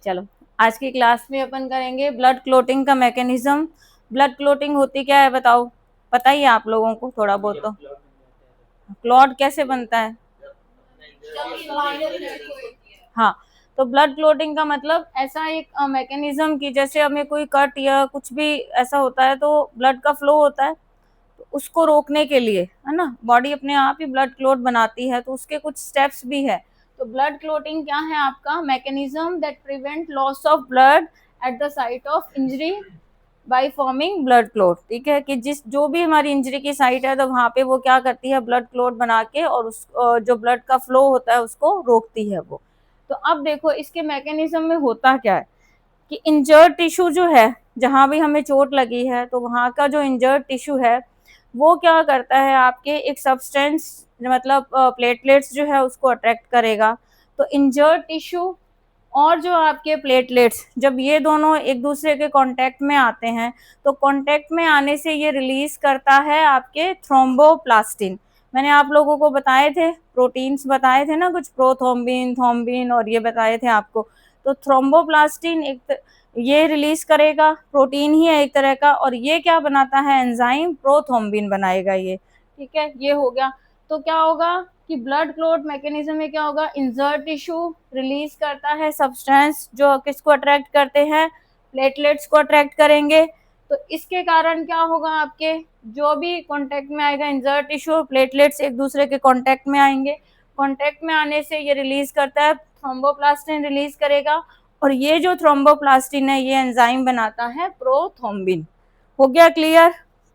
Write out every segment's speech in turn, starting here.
चलो आज की क्लास में अपन करेंगे ब्लड क्लोटिंग का मैकेनिज्म। ब्लड क्लोटिंग होती क्या है बताओ, पता ही है आप लोगों को थोड़ा बहुत तो। क्लॉट कैसे बनता है? हाँ, तो ब्लड क्लोटिंग का मतलब ऐसा एक मैकेनिज्म कि जैसे हमें कोई कट या कुछ भी ऐसा होता है तो ब्लड का फ्लो होता है, तो उसको रोकने के लिए, है ना, बॉडी अपने आप ही ब्लड क्लोट बनाती है, तो उसके कुछ स्टेप्स भी है। तो ब्लड क्लोटिंग क्या है? आपका mechanism that prevent loss of blood at the site of injury by forming blood clot. ठीक है, कि जो भी हमारी इंजरी की साइट है तो वहां पे वो क्या करती है, ब्लड क्लोट बना के और उस जो ब्लड का फ्लो होता है उसको रोकती है वो। तो अब देखो इसके मैकेनिज्म में होता क्या है कि इंजर्ड टिश्यू जो है, जहां भी हमें चोट लगी है तो वहां का जो इंजर्ड टिश्यू है वो क्या करता है, आपके एक सब्सटेंस मतलब प्लेटलेट्स जो है उसको अट्रैक्ट करेगा। तो इंजर्ड टिश्यू और जो आपके प्लेटलेट्स, जब ये दोनों एक दूसरे के कांटेक्ट में आते हैं तो कांटेक्ट में आने से ये रिलीज करता है आपके थ्रोम्बोप्लास्टिन। मैंने आप लोगों को बताए थे, प्रोटीन्स बताए थे ना, कुछ प्रोथ्रोम्बिन, थ्रोम्बिन और ये बताए थे आपको। तो थ्रोम्बोप्लास्टिन ये रिलीज करेगा, प्रोटीन ही है एक तरह का, और ये क्या बनाता है, एंजाइम प्रोथ्रोम्बिन बनाएगा ये। ठीक है, ये हो गया। तो क्या होगा कि ब्लड क्लोट मैकेनिज्म में क्या होगा, इंजर्ड टिश्यू रिलीज करता है सब्सटेंस जो किसको अट्रैक्ट करते हैं, प्लेटलेट्स को अट्रैक्ट करेंगे। तो इसके कारण क्या होगा, आपके जो भी कांटेक्ट में आएगा इंजर्ड टिश्यू, प्लेटलेट्स एक दूसरे के कांटेक्ट में आएंगे, कांटेक्ट में आने से ये रिलीज करता है, थ्रोम्बोप्लास्टिन रिलीज करेगा, और ये जो थ्रोम्बोप्लास्टिन है ये एंजाइम बनाता है प्रोथ्रोम्बिन। हो गया क्लियर?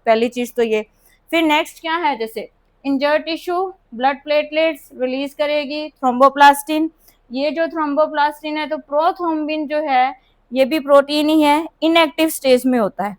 पहली चीज तो ये। फिर नेक्स्ट क्या है, जैसे injured tissue blood platelets release करेगी थ्रोम्बोप्लास्टिन। ये जो थ्रोम्बोप्लास्टिन है, तो प्रोथ्रोम्बिन जो है ये भी प्रोटीन ही है, इनएक्टिव स्टेज में होता है।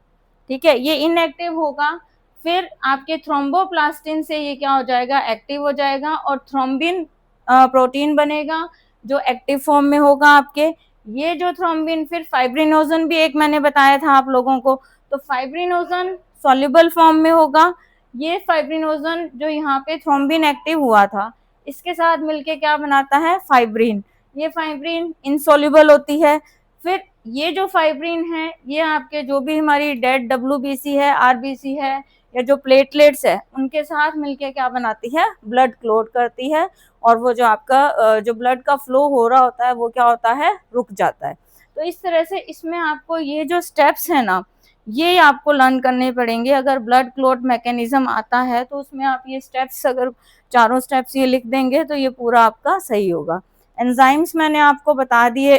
ठीक है, ये इनएक्टिव होगा, फिर आपके थ्रोम्बोप्लास्टिन से ये क्या हो जाएगा, एक्टिव हो जाएगा, और थ्रोम्बिन प्रोटीन बनेगा जो एक्टिव फॉर्म में होगा आपके। ये जो थ्रोम्बिन, फिर फाइब्रिनोजन भी एक मैंने बताया था आप लोगों को, तो फाइब्रिनोजन सॉल्युबल फॉर्म में होगा। ये फाइब्रिनोजन जो यहाँ पे थ्रोम्बिन एक्टिव हुआ था, इसके साथ मिलके क्या बनाता है, फाइब्रिन। ये फाइब्रिन इनसॉल्युबल होती है। फिर ये जो फाइब्रिन है ये आपके जो भी हमारी डेड डब्ल्यूबीसी है, आरबीसी है, या जो प्लेटलेट्स है उनके साथ मिलके क्या बनाती है, ब्लड क्लोट करती है, और वो जो आपका जो ब्लड का फ्लो हो रहा होता है वो क्या होता है, रुक जाता है। तो इस तरह से इसमें आपको ये जो स्टेप्स है ना, ये आपको लर्न करने पड़ेंगे। अगर ब्लड क्लोट मैकेनिज्म आता है तो उसमें आप ये स्टेप्स, अगर चारों स्टेप्स ये लिख देंगे तो ये पूरा आपका सही होगा। एंजाइम्स मैंने आपको बता दिए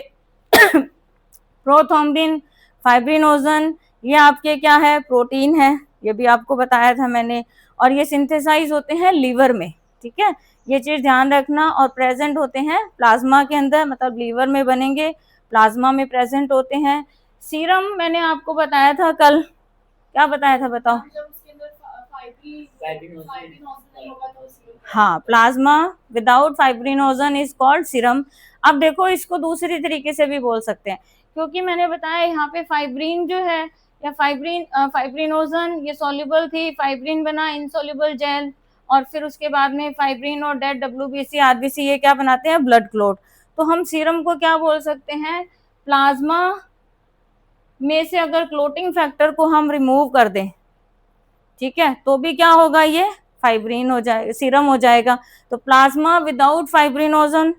प्रोथ्रोम्बिन, फाइब्रिनोजन, ये आपके क्या है, प्रोटीन है, ये भी आपको बताया था मैंने, और ये सिंथेसाइज होते हैं लीवर में। ठीक है, ये चीज ध्यान रखना, और प्रेजेंट होते हैं प्लाज्मा के अंदर, मतलब लीवर में बनेंगे, प्लाज्मा में प्रेजेंट होते हैं। सीरम मैंने आपको बताया था कल, क्या बताया था बताओ? हाँ, plasma without fibrinogen is called serum. अब देखो इसको दूसरी तरीके से भी बोल सकते हैं, क्योंकि मैंने बताया यहाँ पे फाइब्रिन जो है, या फाइब्रिनोजन ये सॉल्युबल थी, फाइब्रिन बना इनसॉल्युबल जेल, और फिर उसके बाद में फाइब्रिन और डेड डब्ल्यूबीसी, आरबीसी ये क्या बनाते हैं, ब्लड क्लोट। तो हम सीरम को क्या बोल सकते हैं, प्लाज्मा में से अगर क्लोटिंग फैक्टर को हम रिमूव कर दें, ठीक है, तो भी क्या होगा, ये फाइब्रिन हो जाए, सीरम हो जाएगा। तो प्लाज्मा विदाउट फाइब्रिनोजन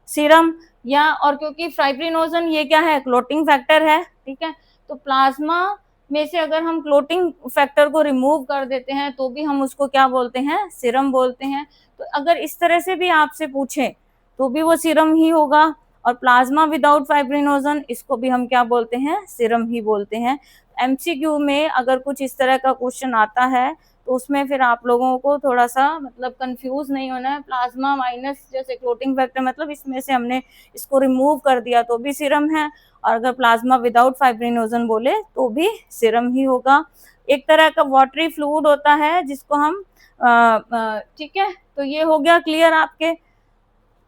सीरम, या और क्योंकि फाइब्रिनोजन ये क्या है, क्लोटिंग फैक्टर है। ठीक है, तो प्लाज्मा में से अगर हम क्लोटिंग फैक्टर को रिमूव कर देते हैं तो भी हम उसको क्या बोलते हैं, सीरम बोलते हैं। तो अगर इस तरह से भी आपसे पूछे तो भी वो सीरम ही होगा, और प्लाज्मा विदाउट फाइब्रिनोजन इसको भी हम क्या बोलते हैं, सीरम ही बोलते हैं। एमसीक्यू में अगर कुछ इस तरह का क्वेश्चन आता है तो उसमें फिर आप लोगों को थोड़ा सा मतलब कंफ्यूज नहीं होना है। प्लाज्मा माइनस जैसे क्लोटिंग फैक्टर, मतलब इसमें से हमने इसको रिमूव कर दिया तो भी सीरम है, और अगर प्लाज्मा विदाउट फाइब्रिनोजन बोले तो भी सीरम ही होगा। एक तरह का वाटरी फ्लूइड होता है जिसको हम ठीक है, तो ये हो गया क्लियर आपके।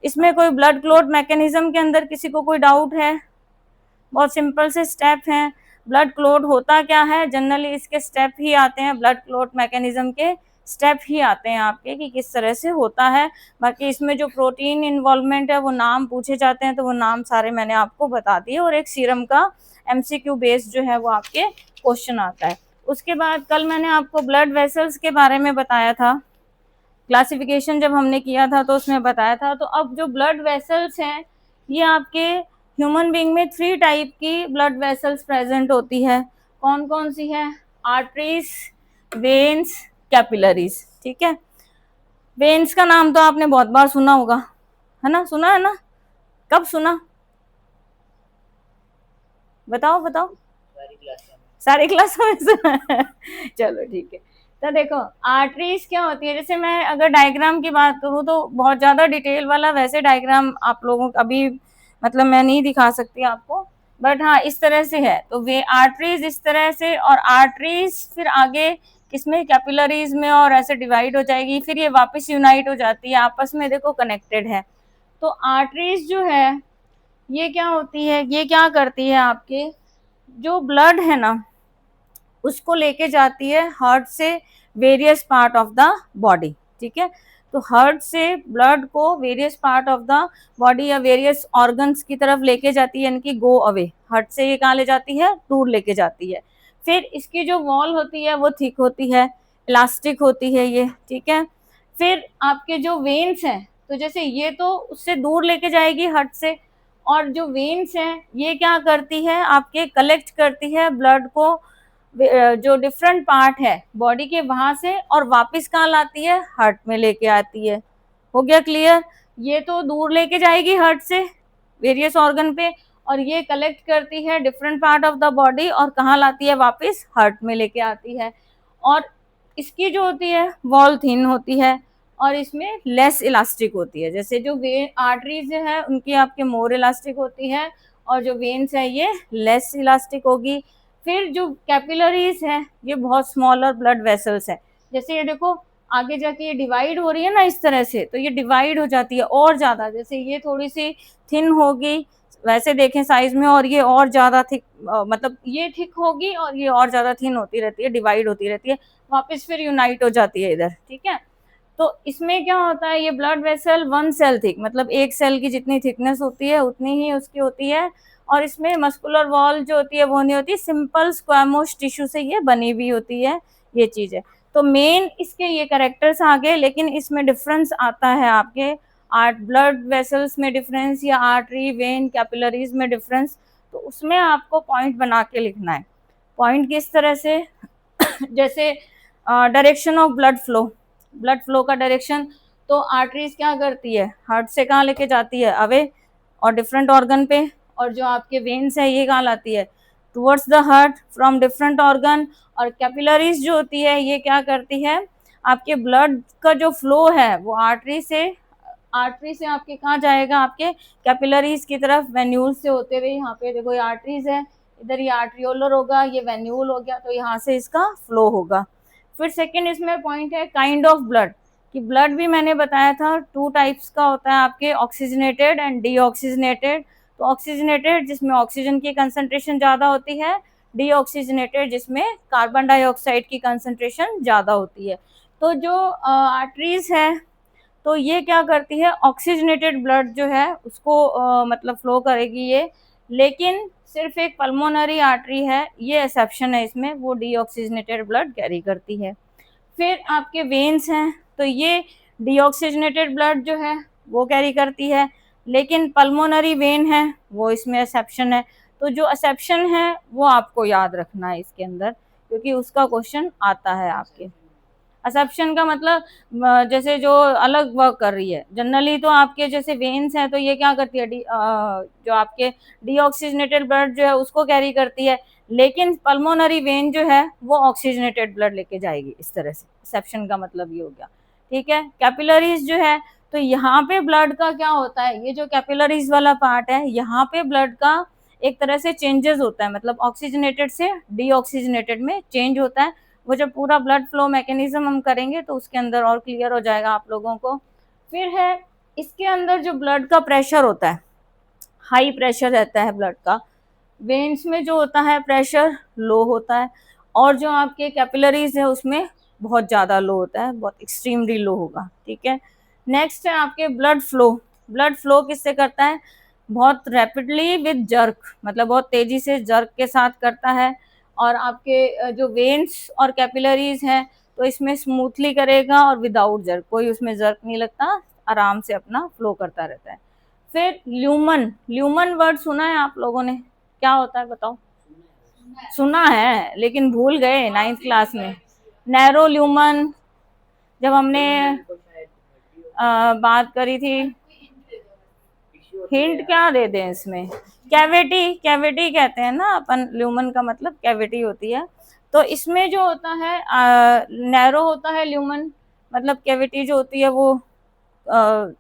इसमें कोई ब्लड क्लोट मैकेनिज्म के अंदर किसी को कोई डाउट है? बहुत सिंपल से स्टेप हैं। ब्लड क्लोट होता क्या है, जनरली इसके स्टेप ही आते हैं ब्लड क्लोट मैकेनिज्म के स्टेप ही आते हैं आपके कि किस तरह से होता है। बाकी इसमें जो प्रोटीन इन्वॉल्वमेंट है वो नाम पूछे जाते हैं तो वो नाम सारे मैंने आपको बता दिए, और एक सीरम का एमसीक्यू बेस्ड जो है वो आपके क्वेश्चन आता है। उसके बाद कल मैंने आपको ब्लड वेसल्स के बारे में बताया था, क्लासिफिकेशन जब हमने किया था तो उसमें बताया था। तो अब जो ब्लड वेसल्स हैं ये आपके ह्यूमन बीइंग में 3 टाइप की ब्लड वेसल्स प्रेजेंट होती है। कौन कौन सी है? Arteries, veins, capillaries. ठीक है, वेन्स का नाम तो आपने बहुत बार सुना होगा, है ना? सुना है ना? कब सुना? बताओ बताओ। सारी क्लासों में सुना है। चलो ठीक है। तो देखो आर्टरीज क्या होती है, जैसे मैं अगर डायग्राम की बात करूँ तो बहुत ज्यादा डिटेल वाला वैसे डायग्राम आप लोगों को अभी मतलब मैं नहीं दिखा सकती आपको, बट हाँ इस तरह से है। तो वे आर्टरीज इस तरह से, और आर्टरीज फिर आगे किसमें? कैपिलरीज में, और ऐसे डिवाइड हो जाएगी, फिर ये वापस यूनाइट हो जाती है आपस में, देखो कनेक्टेड है। तो आर्टरीज जो है ये क्या होती है, ये क्या करती है, आपके जो ब्लड है ना उसको लेके जाती है हार्ट से various part of the body. ठीक है, तो हार्ट से ब्लड को various part of the body या वेरियस ऑर्गन्स की तरफ लेके जाती है, यानी कि गो अवे। हार्ट से ये कहाँ ले जाती है? दूर लेके जाती है। फिर इसकी जो वॉल होती है वो थिक होती है, इलास्टिक होती है ये। ठीक है, फिर आपके जो वेन्स हैं, तो जैसे ये तो उससे दूर लेके जाएगी हार्ट से, और जो वेन्स हैं ये क्या करती है? आपके कलेक्ट करती है ब्लड को जो डिफरेंट पार्ट है बॉडी के वहां से, और वापस कहाँ लाती है? हार्ट में लेके आती है। हो गया क्लियर? ये तो दूर लेके जाएगी हार्ट से वेरियस ऑर्गन पे, और ये कलेक्ट करती है different part of the body और कहाँ लाती है? वापस हार्ट में लेके आती है। और इसकी जो होती है वॉल थिन होती है और इसमें लेस इलास्टिक होती है। जैसे जो वे आर्टरीज है उनकी आपके मोर इलास्टिक होती है, और जो वेन्स है ये लेस इलास्टिक होगी। फिर जो कैपिलरीज है ये बहुत स्मॉलर ब्लड वेसल्स है। जैसे ये देखो आगे जाके ये डिवाइड हो रही है ना इस तरह से, तो ये डिवाइड हो जाती है और ज्यादा। जैसे ये थोड़ी सी थिन होगी वैसे देखें साइज में, और ये और ज्यादा थिक, मतलब ये थिक होगी और ये और ज्यादा थिन होती रहती है, डिवाइड होती रहती है, वापस फिर यूनाइट हो जाती है इधर। ठीक है, तो इसमें क्या होता है, ये ब्लड वेसल 1 सेल थिक, मतलब एक सेल की जितनी थिकनेस होती है उतनी ही उसकी होती है। और इसमें मस्कुलर वॉल जो होती है वो नहीं होती, सिंपल स्क्वैमोस टिश्यू से ये बनी हुई होती है, ये चीज है। तो मेन इसके ये कैरेक्टर्स आ गए, लेकिन इसमें डिफरेंस आता है आपके ब्लड वेसल्स में डिफरेंस, या आर्टरी, वेन, कैपिलरीज में डिफरेंस। तो उसमें आपको पॉइंट बना के लिखना है। पॉइंट किस तरह से? जैसे direction of blood flow, blood flow का डायरेक्शन, तो आर्टरीज क्या करती है? हार्ट से कहाँ लेके जाती है? अवे और डिफरेंट ऑर्गन पे। और जो आपके वेन्स है ये कहाँ लाती है? Towards the heart from different organ. और कैपिलरीज जो होती है ये क्या करती है? आपके ब्लड का जो फ्लो है वो आर्टरी से आपके कहाँ जाएगा? आपके कैपिलरीज की तरफ, वेन्यूल से होते हुए। यहाँ पे देखो ये आर्टरीज है, इधर ये आर्ट्रियोलर होगा, ये वेन्यूल हो गया, तो यहाँ से इसका फ्लो होगा। फिर सेकंड इसमें पॉइंट है काइंड ऑफ ब्लड, कि ब्लड भी मैंने बताया था 2 टाइप्स का होता है आपके, ऑक्सीजनेटेड एंड डीऑक्सीजनेटेड। तो ऑक्सीजनेटेड जिसमें ऑक्सीजन की कंसंट्रेशन ज़्यादा होती है, डीऑक्सीजनेटेड जिसमें कार्बन डाइऑक्साइड की कंसंट्रेशन ज़्यादा होती है। तो जो आर्टरीज है तो ये क्या करती है? ऑक्सीजनेटेड ब्लड जो है उसको मतलब फ्लो करेगी ये, लेकिन सिर्फ एक पल्मोनरी आर्टरी है, ये एक्सेप्शन है इसमें, वो डीऑक्सीजनेटेड ब्लड कैरी करती है। फिर आपके वेन्स हैं तो ये डीऑक्सीजनेटेड ब्लड जो है वो कैरी करती है, लेकिन पल्मोनरी वेन है वो इसमें एक्सेप्शन है। तो जो एक्सेप्शन है वो आपको याद रखना है इसके अंदर, क्योंकि उसका क्वेश्चन आता है आपके। असप्शन का मतलब जैसे जो अलग वर्क कर रही है। जनरली तो आपके जैसे वेन्स हैं तो ये क्या करती है? जो आपके डीऑक्सीजनेटेड ब्लड जो है उसको कैरी करती है, लेकिन पल्मोनरी वेन जो है वो ऑक्सीजनेटेड ब्लड लेके जाएगी, इस तरह से। एक्सेप्शन का मतलब ये हो गया। ठीक है, कैपिलरीज जो है तो यहाँ पे ब्लड का क्या होता है, ये जो कैपिलरीज वाला पार्ट है यहाँ पे ब्लड का एक तरह से चेंजेस होता है, मतलब ऑक्सीजनेटेड से डीऑक्सीजनेटेड में चेंज होता है। वो जब पूरा ब्लड फ्लो मैकेनिज्म हम करेंगे तो उसके अंदर और क्लियर हो जाएगा आप लोगों को। फिर है इसके अंदर जो ब्लड का प्रेशर होता है, हाई प्रेशर रहता है ब्लड का। वेन्स में जो होता है प्रेशर लो होता है, और जो आपके कैपिलरीज है उसमें बहुत ज़्यादा लो होता है, बहुत एक्सट्रीमली लो होगा, ठीक है। नेक्स्ट है आपके ब्लड फ्लो। ब्लड फ्लो किससे करता है? बहुत रैपिडली विद जर्क, मतलब बहुत तेजी से जर्क के साथ करता है। और आपके जो वेन्स और कैपिलरीज हैं तो इसमें स्मूथली करेगा और विदाउट जर्क, कोई उसमें जर्क नहीं लगता, आराम से अपना फ्लो करता रहता है। फिर ल्यूमन, ल्यूमन वर्ड सुना है आप लोगों ने? क्या होता है बताओ? सुना है लेकिन भूल गए 9th क्लास में। नैरो ल्यूमन, जब हमने बात करी थी, हिंट क्या दे दें इसमें? कैविटी, कैविटी कहते हैं ना अपन, ल्यूमन का मतलब कैविटी होती है। तो इसमें जो होता है नैरो होता है ल्यूमन, मतलब कैविटी जो होती है वो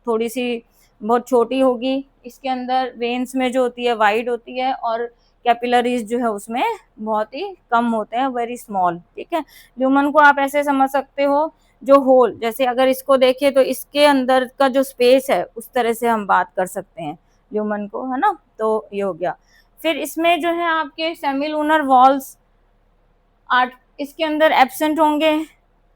थोड़ी सी बहुत छोटी होगी। इसके अंदर वेन्स में जो होती है वाइड होती है, और कैपिलरीज जो है उसमें बहुत ही कम होते हैं, वेरी स्मॉल, ठीक है। ल्यूमन को आप ऐसे समझ सकते हो, जो होल, जैसे अगर इसको देखें तो इसके अंदर का जो स्पेस है उस तरह से हम बात कर सकते हैं ल्यूमन को, है ना। तो ये हो गया। फिर इसमें जो है आपके सेमीलूनर वॉल्स आर्ट इसके अंदर एब्सेंट होंगे,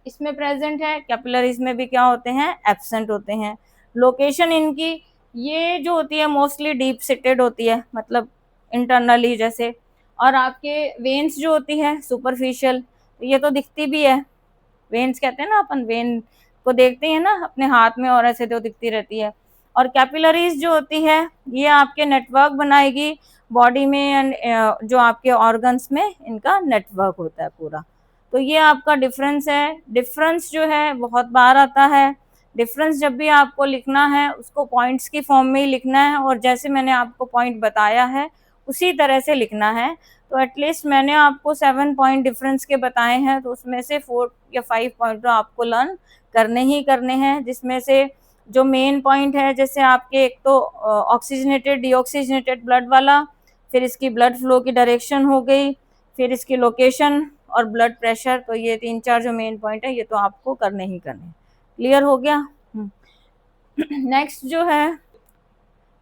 इसमें प्रेजेंट है, कैपिलरीज में भी क्या होते हैं? एब्सेंट होते हैं। लोकेशन इनकी ये जो होती है मोस्टली डीप सिटेड होती है, मतलब इंटरनली जैसे। और आपके वेन्स जो होती है सुपरफिशियल, ये तो दिखती भी है, वेन्स कहते हैं ना अपन, वेन को देखते हैं ना अपने हाथ में और ऐसे तो दिखती रहती है। और कैपिलरीज जो होती है ये आपके नेटवर्क बनाएगी बॉडी में, एंड जो आपके ऑर्गन्स में इनका नेटवर्क होता है पूरा। तो ये आपका डिफरेंस है। डिफरेंस जो है बहुत बार आता है। डिफरेंस जब भी आपको लिखना है उसको पॉइंट्स की फॉर्म में ही लिखना है, और जैसे मैंने आपको पॉइंट बताया है उसी तरह से लिखना है। तो एटलीस्ट मैंने आपको 7 पॉइंट डिफरेंस के बताए हैं, तो उसमें से 4 या 5 पॉइंट तो आपको लर्न करने ही करने हैं, जिसमें से जो मेन पॉइंट है जैसे आपके एक तो ऑक्सीजनेटेड डीऑक्सीजनेटेड ब्लड वाला, फिर इसकी ब्लड फ्लो की डायरेक्शन हो गई, फिर इसकी लोकेशन और ब्लड प्रेशर। तो ये 3-4 जो मेन पॉइंट है ये तो आपको करने ही करने। क्लियर हो गया? नेक्स्ट जो है,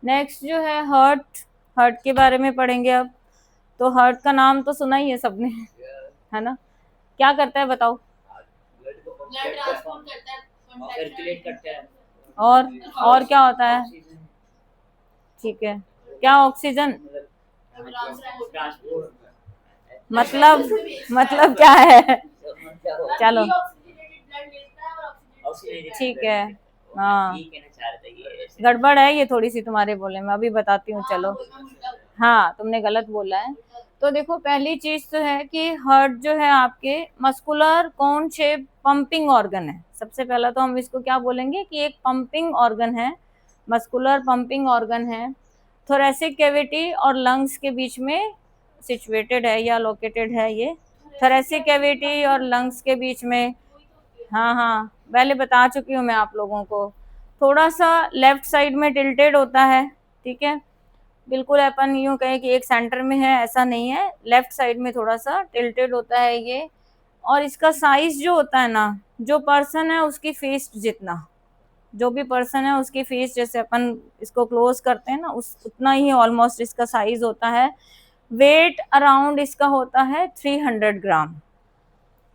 नेक्स्ट जो है हार्ट। हार्ट के बारे में पढ़ेंगे अब। तो हार्ट का नाम तो सुना ही है सबने, है ना। क्या करता है बताओ? ब्लड ट्रांसपोर्ट करता है, सर्कुलेट करता है। और क्या होता है? ठीक है, क्या? ऑक्सीजन, मतलब क्या है? चलो ठीक है, हाँ गड़बड़ है ये थोड़ी सी तुम्हारे बोलने में, अभी बताती हूँ, चलो। हाँ तुमने गलत बोला है। तो देखो पहली चीज तो है कि हार्ट जो है आपके muscular cone shape pumping organ है। सबसे पहला तो हम इसको क्या बोलेंगे कि एक पंपिंग ऑर्गन है, मस्कुलर पंपिंग ऑर्गन है। थोरेसिक कैविटी और लंग्स के बीच में सिचुएटेड है या लोकेटेड है ये। थोरेसिक कैविटी और लंग्स के बीच में, हाँ हाँ पहले बता चुकी हूँ मैं आप लोगों को। थोड़ा सा लेफ्ट साइड में टिल्टेड होता है, ठीक है। बिल्कुल अपन यूं कहें कि एक सेंटर में है ऐसा नहीं है, लेफ्ट साइड में थोड़ा सा टिल्टेड होता है ये। और इसका साइज जो होता है ना, जो पर्सन है उसकी फेस जितना, जो भी पर्सन है उसकी फेस जैसे अपन इसको क्लोज करते हैं ना उस उतना ही ऑलमोस्ट इसका साइज होता है। वेट अराउंड इसका होता है 300 ग्राम,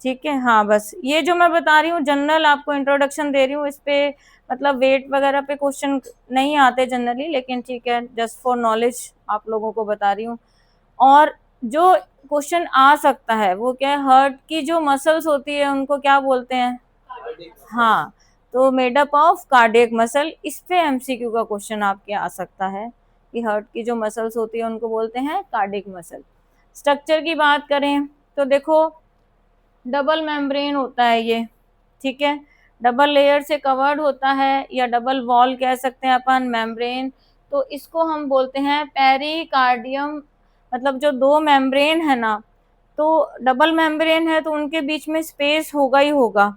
ठीक है। हाँ बस ये जो मैं बता रही हूँ जनरल आपको इंट्रोडक्शन दे रही हूँ, इस पे मतलब वेट वगैरह पे क्वेश्चन नहीं आते जनरली, लेकिन ठीक है जस्ट फॉर नॉलेज आप लोगों को बता रही हूँ। और जो क्वेश्चन आ सकता है वो क्या है, हार्ट की जो मसल्स होती है उनको क्या बोलते हैं? हाँ, तो made up of cardiac muscle. इस पे एमसीक्यू का क्वेश्चन आपके आ सकता है कि हार्ट की जो मसल्स होती है उनको बोलते हैं कार्डियक मसल। स्ट्रक्चर की बात करें तो देखो डबल मेम्ब्रेन होता है ये, ठीक है। डबल लेयर से कवर्ड होता है, या डबल वॉल कह सकते हैं अपन, मेम्ब्रेन। तो इसको हम बोलते हैं पेरिकार्डियम, मतलब जो दो मेम्ब्रेन है ना, तो डबल मेम्ब्रेन है तो उनके बीच में स्पेस होगा ही होगा,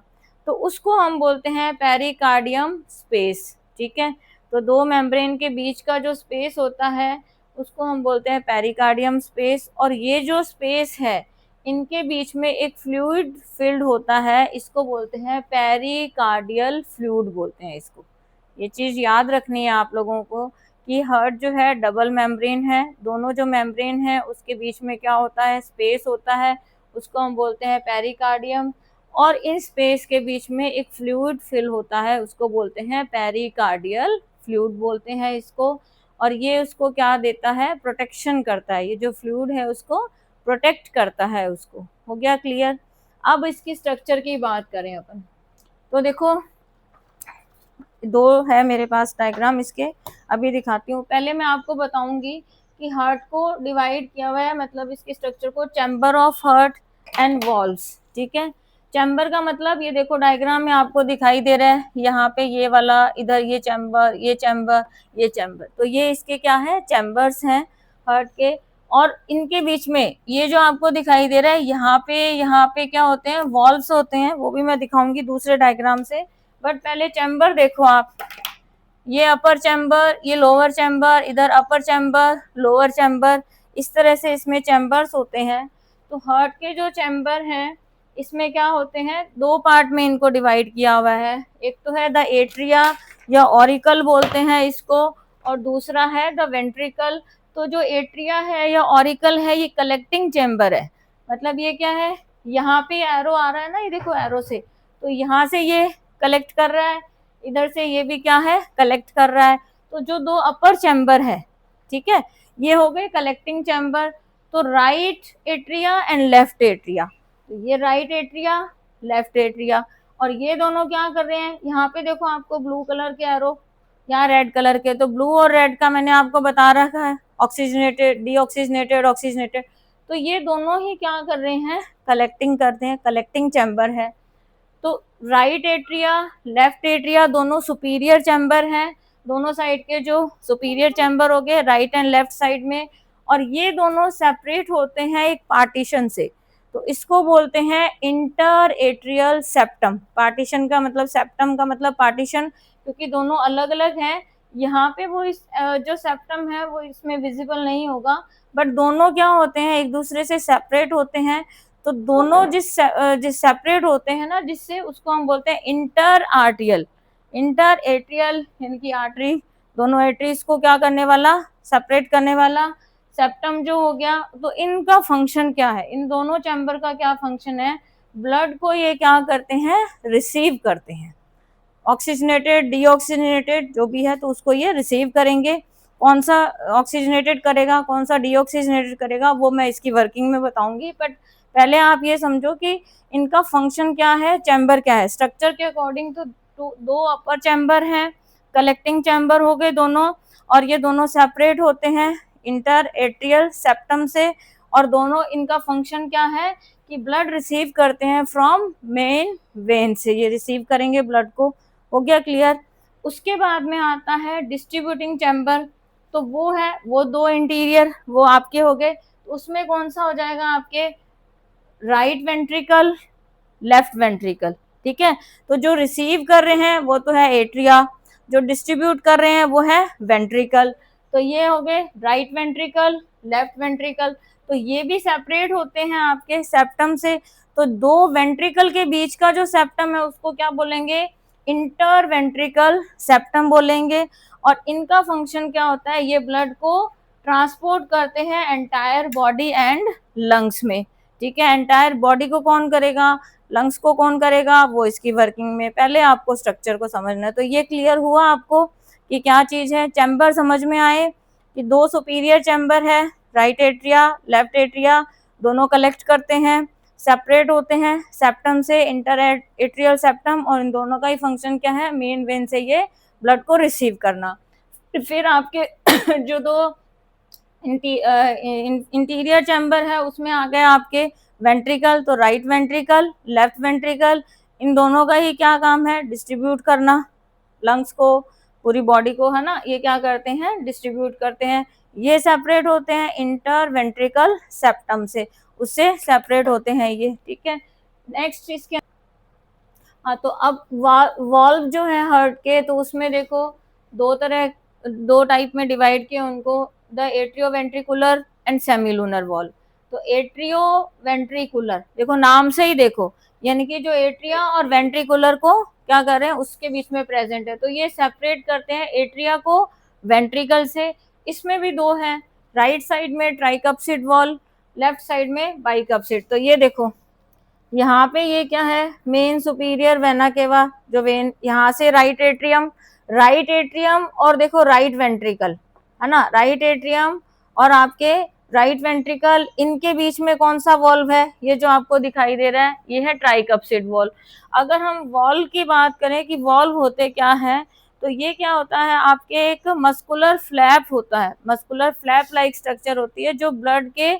तो उसको हम बोलते हैं पेरिकार्डियम स्पेस, ठीक है। तो दो मेम्ब्रेन के बीच का जो स्पेस होता है उसको हम बोलते हैं पेरिकार्डियम स्पेस। और ये जो स्पेस है इनके बीच में एक फ्लूइड फिल्ड होता है, इसको बोलते हैं पेरिकार्डियल फ्लूइड बोलते हैं इसको। ये चीज याद रखनी है आप लोगों को कि हार्ट जो है डबल मेम्ब्रेन है, दोनों जो मेम्ब्रेन है उसके बीच में क्या होता है, स्पेस होता है, उसको हम बोलते हैं पेरिकार्डियम। और इन स्पेस के बीच में एक फ्लूइड फिल होता है, उसको बोलते हैं पेरिकार्डियल फ्लूइड बोलते हैं इसको। और ये उसको क्या देता है, प्रोटेक्शन करता है, ये जो फ्लूइड है उसको प्रोटेक्ट करता है उसको। हो गया क्लियर। अब इसकी स्ट्रक्चर की बात करें अपन, तो देखो दो है मेरे पास डायग्राम इसके, अभी दिखाती हूँ। पहले मैं आपको बताऊंगी कि हार्ट को डिवाइड किया हुआ है, मतलब इसके स्ट्रक्चर को, chamber of heart and walls. ठीक है, चैम्बर का मतलब ये देखो डायग्राम में आपको दिखाई दे रहा है, यहाँ पे ये वाला, इधर ये चैम्बर, ये चैम्बर, ये चैम्बर, तो ये इसके क्या है, चैम्बर्स हैं हार्ट के। और इनके बीच में ये जो आपको दिखाई दे रहा है, यहाँ पे क्या होते हैं, वॉल्व्स होते हैं, वो भी मैं दिखाऊंगी दूसरे डायग्राम से। बट पहले चैम्बर देखो आप, ये अपर चैम्बर, ये लोअर चैम्बर, इधर अपर चैम्बर, लोअर चैम्बर, इस तरह से इसमें चैम्बर्स होते हैं। तो हार्ट के जो चैम्बर हैं इसमें क्या होते हैं, दो पार्ट में इनको डिवाइड किया हुआ है। एक तो है द एट्रिया या ऑरिकल बोलते हैं इसको, और दूसरा है द वेंट्रिकल। तो जो एट्रिया है या ऑरिकल है, ये कलेक्टिंग चैम्बर है, मतलब ये क्या है, यहाँ पे एरो आ रहा है ना, ये देखो एरो से, तो यहाँ से ये कलेक्ट कर रहा है, इधर से ये भी क्या है, कलेक्ट कर रहा है। तो जो दो अपर चैम्बर है, ठीक है, ये हो गए कलेक्टिंग चैम्बर। तो right atria and left atria, तो ये राइट एट्रिया, लेफ्ट एट्रिया, और ये दोनों क्या कर रहे हैं, यहाँ पे देखो आपको ब्लू कलर के एरो, यहाँ रेड कलर के, तो ब्लू और रेड का मैंने आपको बता रखा है, ऑक्सीजनेटेड, डीऑक्सीजनेटेड, ऑक्सीजनेटेड। तो ये दोनों ही क्या कर रहे हैं, कलेक्टिंग करते हैं, कलेक्टिंग चैम्बर है। तो राइट एट्रिया, लेफ्ट एट्रिया दोनों सुपीरियर चैम्बर हैं, दोनों साइड के जो सुपीरियर चैम्बर हो गए राइट एंड लेफ्ट साइड में, और ये दोनों सेपरेट होते हैं एक पार्टीशन से। तो इसको बोलते हैं इंटर एट्रियल सेप्टम। पार्टीशन का मतलब, सेप्टम का मतलब पार्टीशन, क्योंकि दोनों अलग अलग हैं। यहाँ पे वो इस जो सेप्टम है वो इसमें विजिबल नहीं होगा, बट दोनों क्या होते हैं, एक दूसरे से सेपरेट होते हैं। तो दोनों जिस सेपरेट होते हैं ना, जिससे उसको हम बोलते हैं इंटर आर्टियल, इंटर एट्रियल, यानी कि आर्टरी, दोनों एट्रीज को क्या करने वाला, सेपरेट करने वाला सेप्टम जो हो गया। तो इनका फंक्शन क्या है, इन दोनों चैम्बर का क्या फंक्शन है, ब्लड को ये क्या करते हैं, रिसीव करते हैं, ऑक्सीजनेटेड, डीऑक्सीजनेटेड जो भी है, तो उसको ये रिसीव करेंगे। कौन सा ऑक्सीजनेटेड करेगा, कौन सा डीऑक्सीजनेटेड करेगा, वो मैं इसकी वर्किंग में बताऊंगी। बट पहले आप ये समझो कि इनका फंक्शन क्या है, चैम्बर क्या है। स्ट्रक्चर के अकॉर्डिंग तो दो अपर चैम्बर हैं, कलेक्टिंग चैम्बर हो गए दोनों, और ये दोनों सेपरेट होते हैं इंटर एट्रियल सेप्टम से। और दोनों, इनका फंक्शन क्या है कि ब्लड रिसीव करते हैं फ्रॉम मेन वेन से, ये रिसीव करेंगे ब्लड को। हो गया क्लियर। उसके बाद में आता है डिस्ट्रीब्यूटिंग चैम्बर, तो वो है, वो दो इंटीरियर वो आपके हो गए। उसमें कौन सा हो जाएगा आपके, राइट वेंट्रिकल, लेफ्ट वेंट्रिकल। ठीक है, तो जो रिसीव कर रहे हैं वो तो है एट्रिया, जो डिस्ट्रीब्यूट कर रहे हैं वो है वेंट्रिकल। तो ये हो गए राइट वेंट्रिकल, लेफ्ट वेंट्रिकल। तो ये भी सेपरेट होते हैं आपके सेप्टम से। तो दो वेंट्रिकल के बीच का जो सेप्टम है उसको क्या बोलेंगे, इंटर वेंट्रिकल सेप्टम बोलेंगे। और इनका फंक्शन क्या होता है, ये ब्लड को ट्रांसपोर्ट करते हैं एंटायर बॉडी एंड लंग्स में। ठीक है, एंटायर बॉडी को कौन करेगा, लंग्स को कौन करेगा, वो इसकी वर्किंग में। पहले आपको स्ट्रक्चर को समझना है। तो ये क्लियर हुआ आपको कि क्या चीज है, चैम्बर समझ में आए कि दो सुपीरियर चैम्बर है, राइट एट्रिया, लेफ्ट एट्रिया, दोनों कलेक्ट करते हैं, सेपरेट होते हैं सेप्टम से, इंटर एट्रियल सेप्टम, और इन दोनों का ही फंक्शन क्या है, मेन वेन से ये ब्लड को रिसीव करना। फिर आपके जो दो इंटीरियर चैम्बर है उसमें आ गए आपके वेंट्रिकल। तो राइट वेंट्रिकल, लेफ्ट वेंट्रिकल, इन दोनों का ही क्या काम है, डिस्ट्रीब्यूट करना लंग्स को, पूरी बॉडी को, है ना, ये क्या करते हैं, डिस्ट्रीब्यूट करते हैं। ये सेपरेट होते हैं इंटर वेंट्रिकल सेप्टम से, उससे सेपरेट होते हैं ये। ठीक है, नेक्स्ट इसके, हाँ, तो अब वॉल्व जो है हार्ट के, तो उसमें देखो दो टाइप में डिवाइड किए उनको, the atrioventricular and semilunar valve. तो एट्रियो वेंट्रिकुलर, देखो नाम से ही देखो, यानी कि जो एट्रिया और वेंट्रिकुलर को क्या कर रहे हैं, उसके बीच में प्रेजेंट है। तो ये सेपरेट करते हैं एट्रिया को वेंट्रिकल से। इसमें भी दो हैं, राइट साइड में ट्राइकप्सिड वॉल्व, लेफ्ट साइड में बाइकप्सिड। तो ये देखो यहाँ पे ये क्या है, मेन सुपीरियर वेना केवा, जो वेन यहाँ से राइट एट्रियम और देखो राइट वेंट्रिकल, है ना, राइट एट्रियम और आपके राइट वेंट्रिकल, इनके बीच में कौन सा वॉल्व है, ये जो आपको दिखाई दे रहा है, ये है ट्राइकप्सिड वॉल्व। अगर हम वॉल्व की बात करें कि वॉल्व होते क्या है, तो ये क्या होता है, आपके एक मस्कुलर फ्लैप होता है, मस्कुलर फ्लैप लाइक स्ट्रक्चर होती है, जो ब्लड के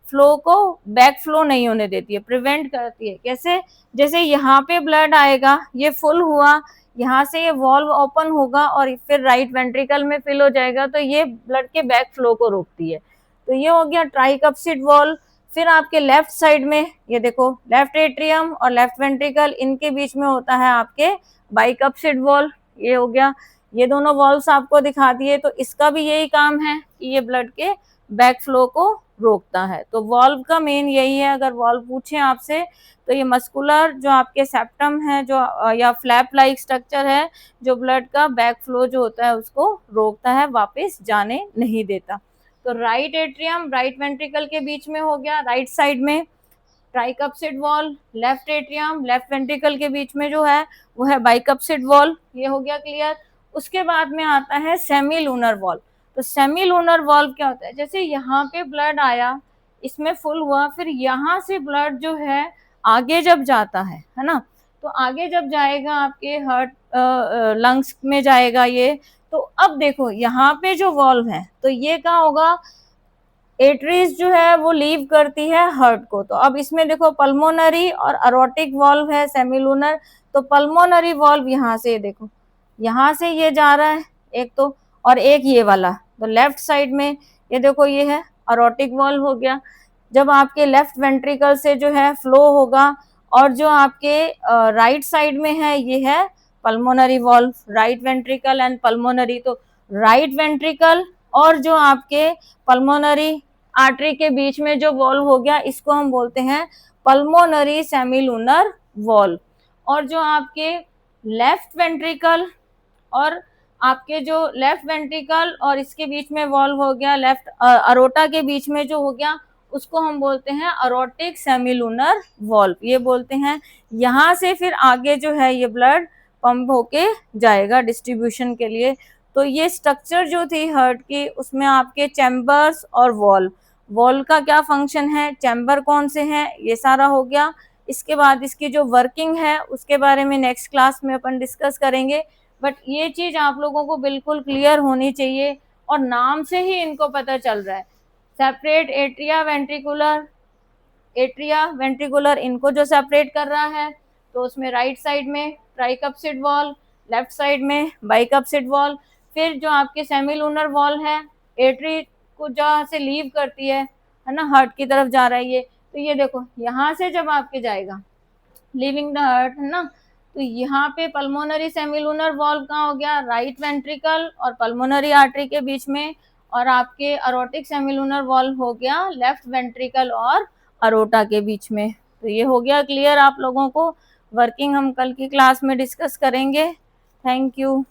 फ्लो को बैक फ्लो नहीं होने देती है, प्रिवेंट करती है। कैसे, जैसे यहाँ पे ब्लड आएगा, ये फुल हुआ, यहाँ से ये वॉल्व ओपन होगा और फिर राइट वेंट्रिकल में फिल हो जाएगा, तो ये ब्लड के बैक फ्लो को रोकती है। तो ये हो गया ट्राइकप्सिड वॉल्व। फिर आपके लेफ्ट साइड में ये देखो, लेफ्ट एट्रियम और लेफ्ट वेंट्रिकल, इनके बीच में होता है आपके बाइकप्सिड वॉल्व। ये हो गया, ये दोनों वॉल्व्स आपको दिखा दिए। तो इसका भी यही काम है कि ये ब्लड के बैक फ्लो को रोकता है। तो वॉल्व का मेन यही है। अगर वॉल्व पूछे आपसे तो ये मस्कुलर जो आपके सेप्टम है, जो या फ्लैप लाइक स्ट्रक्चर है, जो ब्लड का बैक फ्लो जो होता है उसको रोकता है, वापस जाने नहीं देता। तो राइट एट्रियम राइट वेंट्रिकल के बीच में हो गया, राइट साइड में tricuspid valve, left atrium left ventricle के बीच में जो है वो है बाइकप्सिड वॉल्व। ये हो गया क्लियर। उसके बाद में आता है सेमी लूनर वॉल्व। तो सेमी लूनर वॉल्व क्या होता है, जैसे यहाँ पे ब्लड आया, इसमें फुल हुआ, फिर यहाँ से ब्लड जो है आगे जब जाता है ना, तो आगे जब जाएगा आपके हार्ट लंग्स में जाएगा ये, तो अब देखो यहाँ पे जो वॉल्व है, तो ये क्या होगा, एट्रीज जो है वो लीव करती है हार्ट को। तो अब इसमें देखो पल्मोनरी और अरोटिक वॉल्व है सेमिलूनर। तो पल्मोनरी वॉल्व यहाँ से देखो, यहाँ से ये जा रहा है एक, तो और एक ये वाला, तो लेफ्ट साइड में ये देखो ये है अरोटिक वॉल्व हो गया। जब आपके लेफ्ट वेंट्रिकल से जो है फ्लो होगा, और जो आपके राइट साइड में है ये है pulmonary valve, right ventricle and pulmonary. तो राइट वेंट्रिकल और जो आपके पल्मोनरी आर्टरी के बीच में जो वॉल्व हो गया, इसको हम बोलते हैं पल्मोनरी सेमिलूनर वॉल्व। और जो आपके लेफ्ट वेंट्रिकल और आपके जो लेफ्ट वेंट्रिकल और इसके बीच में वॉल्व हो गया, लेफ्ट अरोटा के बीच में जो हो गया, उसको हम बोलते हैं अरोटिक सेमिलूनर वॉल्व, ये बोलते हैं। यहाँ से फिर आगे जो है ये ब्लड पंप होके जाएगा डिस्ट्रीब्यूशन के लिए। तो ये स्ट्रक्चर जो थी हार्ट की, उसमें आपके चैम्बर्स और वॉल्व का क्या फंक्शन है, चैम्बर कौन से हैं, ये सारा हो गया। इसके बाद इसकी जो वर्किंग है उसके बारे में नेक्स्ट क्लास में अपन डिस्कस करेंगे। बट ये चीज आप लोगों को बिल्कुल क्लियर होनी चाहिए, और नाम से ही इनको पता चल रहा है, सेपरेट एट्रिया वेंट्रिकुलर इनको जो सेपरेट कर रहा है। तो उसमें राइट साइड में ट्राइकप्सिड वॉल्व, लेफ्ट साइड में बाइकप्सिड वॉल्व। फिर जो आपके सेमिलूनर वॉल्व है, एट्री को जहाँ से लीव करती है ना, हार्ट की तरफ जा रहा है ये, तो ये देखो यहाँ से जब आपके जाएगा लीविंग द हार्ट, है ना, तो यहाँ पे पल्मोनरी सेमिलूनर वॉल्व कहाँ हो गया, राइट वेंट्रिकल और पल्मोनरी आर्टरी के बीच में। और आपके अरोटिक सेमिलूनर वॉल्व हो गया लेफ्ट वेंट्रिकल और अरोटा के बीच में। तो ये हो गया क्लियर आप लोगों को। वर्किंग हम कल की क्लास में डिस्कस करेंगे। Thank you.